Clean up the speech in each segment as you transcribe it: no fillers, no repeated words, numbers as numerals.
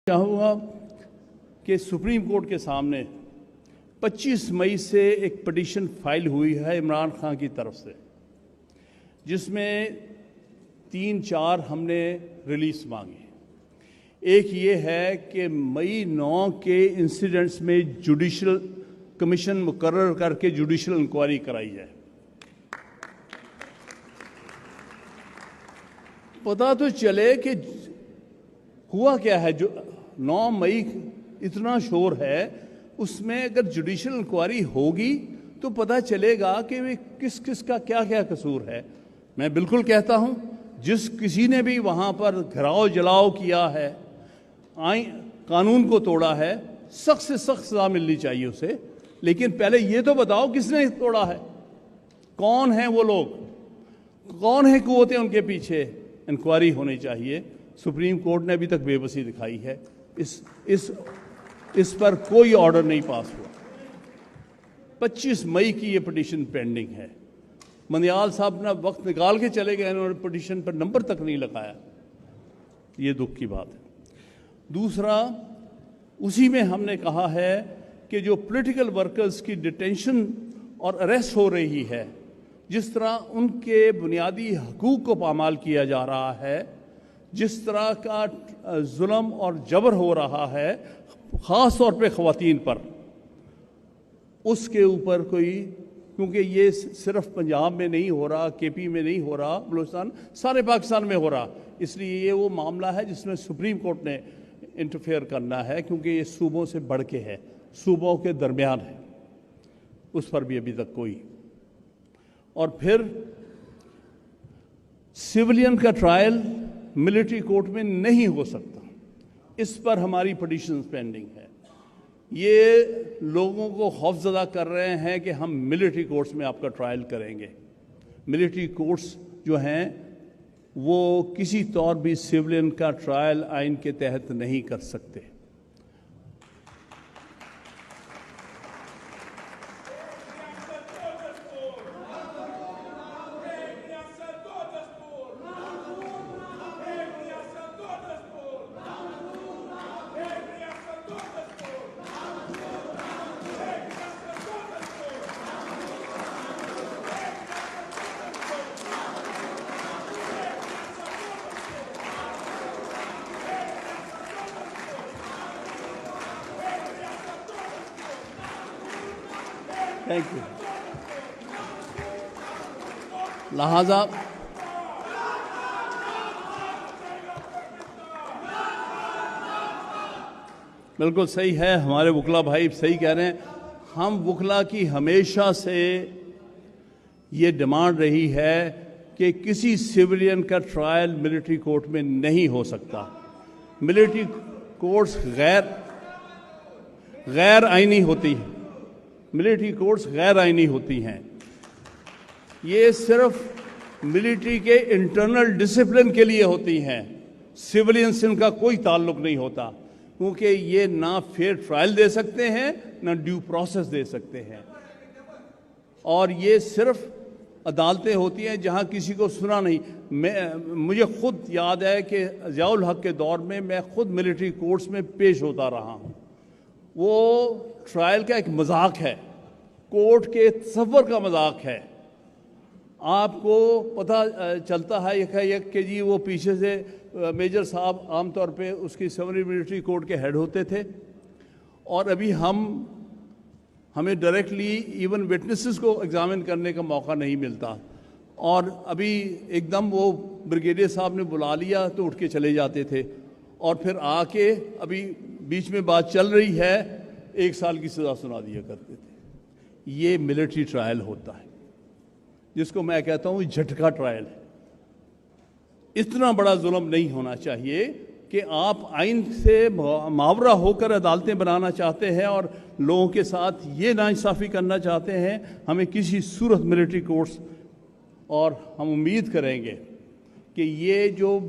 चाहूँगा कि supreme court के सामने 25 मई से एक पिटीशन फाइल हुई है इमरान खान की तरफ से, जिसमें 3-4 हमने रिलीज मांगे। एक ये है कि मई 9 के इंसिडेंट्स में जुडिशल कमीशन मुकर्रर करके जुडिशल इंक्वायरी कराई जाए। पता तो चले कि हुआ क्या है। जो 9 मई इतना शोर है, उसमें अगर जुडिशल इंक्वायरी होगी तो पता चलेगा कि वे किस किस का क्या क्या कसूर है। मैं बिल्कुल कहता हूं, जिस किसी ने भी वहां पर घराव जलाओ किया है, कानून को तोड़ा है, सख्त से सख्त सजा मिलनी चाहिए उसे। लेकिन पहले ये तो बताओ किसने तोड़ा है, कौन है वो लोग, कौन है कुव्वतें उनके पीछे। इंक्वायरी होनी चाहिए। सुप्रीम कोर्ट ने अभी तक बेबसी दिखाई है। इस पर कोई ऑर्डर नहीं पास हुआ। 25 मई की ये पिटीशन पेंडिंग है। मंदियाल साहब ने वक्त निकाल के चले गए, उन्होंने पिटीशन पर नंबर तक नहीं लगाया। ये दुख की बात है। दूसरा, उसी में हमने कहा है कि जो पॉलिटिकल वर्कर्स की डिटेंशन और अरेस्ट हो रही है, जिस तरह उनके बुनियादी हकूक़ को पामाल किया जा रहा है, जिस तरह का जुल्म और जबर हो रहा है ख़ास तौर पे ख़वातीन पर, उसके ऊपर कोई, क्योंकि ये सिर्फ पंजाब में नहीं हो रहा, केपी में नहीं हो रहा, बलूचिस्तान, सारे पाकिस्तान में हो रहा। इसलिए ये वो मामला है जिसमें सुप्रीम कोर्ट ने इंटरफेयर करना है, क्योंकि ये सूबों से बढ़ के है, सूबों के दरमियान है। उस पर भी अभी तक कोई। और फिर सिविलियन का ट्रायल मिलिट्री कोर्ट में नहीं हो सकता। इस पर हमारी पिटीशन पेंडिंग है। ये लोगों को खौफजदा कर रहे हैं कि हम मिलिट्री कोर्ट्स में आपका ट्रायल करेंगे। मिलिट्री कोर्ट्स जो हैं वो किसी तौर भी सिविलियन का ट्रायल आइन के तहत नहीं कर सकते। Thank you. लिहाजा बिल्कुल सही है, हमारे वकला भाई सही कह रहे हैं। हम वकला की हमेशा से ये डिमांड रही है कि किसी सिविलियन का ट्रायल मिलिट्री कोर्ट में नहीं हो सकता। मिलिट्री कोर्ट्स गैर आईनी होती हैं। मिलिट्री कोर्ट्स गैर आईनी होती हैं। ये सिर्फ मिलिट्री के इंटरनल डिसिप्लिन के लिए होती हैं। सिविलियन से इनका कोई ताल्लुक नहीं होता, क्योंकि ये ना फेयर ट्रायल दे सकते हैं, ना ड्यू प्रोसेस दे सकते हैं। और ये सिर्फ अदालतें होती हैं जहां किसी को सुना नहीं। मुझे खुद याद है कि ज़ियाउल हक के दौर में मैं खुद मिलिट्री कोर्ट्स में पेश होता रहा हूं। वो ट्रायल का एक मजाक है, कोर्ट के तसव्वुर का मजाक है। आपको पता चलता है एक कि जी वो पीछे से मेजर साहब आमतौर पे उसकी समरी मिलिट्री कोर्ट के हेड होते थे, और अभी हमें डायरेक्टली इवन विटनेसेस को एग्जामिन करने का मौका नहीं मिलता। और अभी एकदम वो ब्रिगेडियर साहब ने बुला लिया तो उठ के चले जाते थे, और फिर आके अभी बीच में बात चल रही है, 1 साल की सज़ा सुना दिया करते थे। ये मिलिट्री ट्रायल होता है, जिसको मैं कहता हूँ झटका ट्रायल है। इतना बड़ा जुल्म नहीं होना चाहिए कि आप आइन से मावरा होकर अदालतें बनाना चाहते हैं और लोगों के साथ ये नाइंसाफ़ी करना चाहते हैं। हमें किसी सूरत मिलिट्री कोर्ट्स, और हम उम्मीद करेंगे कि ये जो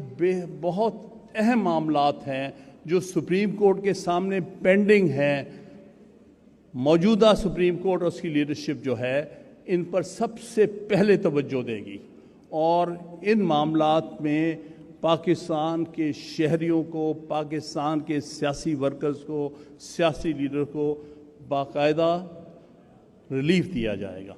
बहुत अहम मामलात हैं जो सुप्रीम कोर्ट के सामने पेंडिंग हैं, मौजूदा सुप्रीम कोर्ट और उसकी लीडरशिप जो है इन पर सबसे पहले तवज्जो देगी और इन मामलात में पाकिस्तान के शहरियों को, पाकिस्तान के सियासी वर्कर्स को, सियासी लीडर को बाकायदा रिलीफ दिया जाएगा।